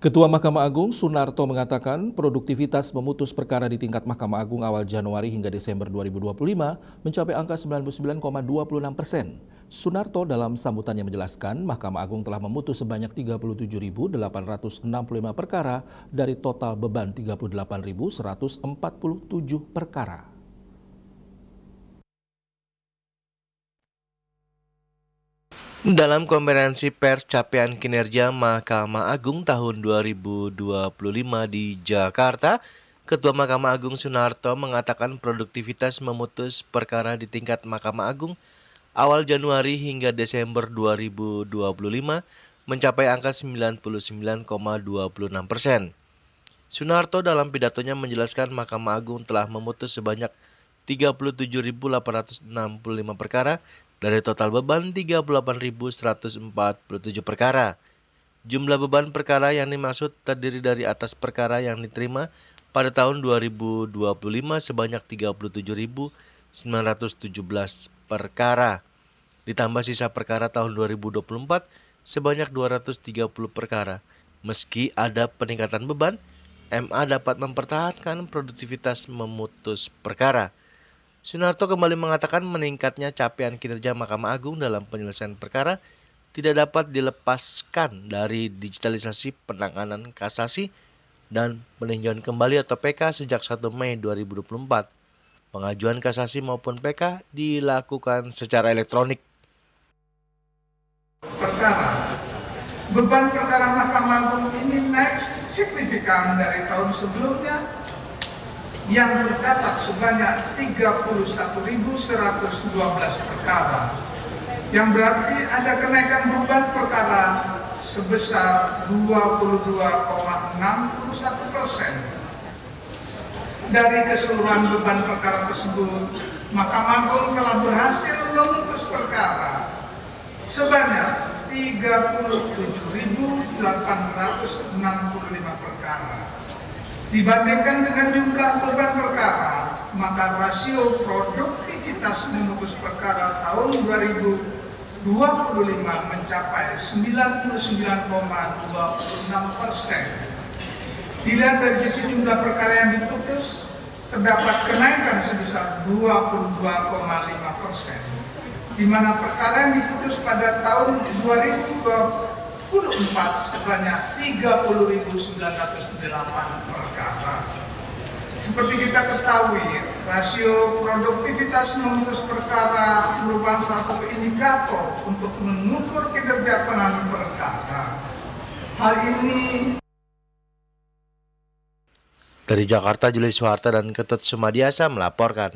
Ketua Mahkamah Agung Sunarto mengatakan produktivitas memutus perkara di tingkat Mahkamah Agung awal Januari hingga Desember 2025 mencapai angka 99,26%. Sunarto dalam sambutannya menjelaskan Mahkamah Agung telah memutus sebanyak 37.865 perkara dari total beban 38.147 perkara. Dalam konferensi pers capaian kinerja Mahkamah Agung tahun 2025 di Jakarta, Ketua Mahkamah Agung Sunarto mengatakan produktivitas memutus perkara di tingkat Mahkamah Agung awal Januari hingga Desember 2025 mencapai angka 99,26%. Sunarto dalam pidatonya menjelaskan Mahkamah Agung telah memutus sebanyak 37.865 perkara dari total beban 38.147 perkara. Jumlah beban perkara yang dimaksud terdiri dari atas perkara yang diterima pada tahun 2025 sebanyak 37.917 perkara. Ditambah sisa perkara tahun 2024 sebanyak 230 perkara. Meski ada peningkatan beban, MA dapat mempertahankan produktivitas memutus perkara. Sunarto kembali mengatakan meningkatnya capaian kinerja Mahkamah Agung dalam penyelesaian perkara tidak dapat dilepaskan dari digitalisasi penanganan kasasi dan peninjauan kembali atau PK sejak 1 Mei 2024. Pengajuan kasasi maupun PK dilakukan secara elektronik. Beban perkara Mahkamah Agung ini naik signifikan dari tahun sebelumnya yang tercatat sebanyak 31.112 perkara, yang berarti ada kenaikan beban perkara sebesar 22,61%. Dari keseluruhan beban perkara tersebut, Mahkamah Agung telah berhasil memutus perkara sebanyak 37.865 perkara. Dibandingkan dengan jumlah beban perkara, maka rasio produktivitas memutus perkara tahun 2025 mencapai 99,26%. Dilihat dari sisi jumlah perkara yang diputus, terdapat kenaikan sebesar 22,5%, di mana perkara yang diputus pada tahun 2024 sebanyak 30.908 perkara. Seperti kita ketahui, rasio produktivitas memutus perkara merupakan salah satu indikator untuk mengukur kinerja penanganan perkara. Hal ini Dari Jakarta, Julius Soeharto dan Ketut Sumadiasa melaporkan.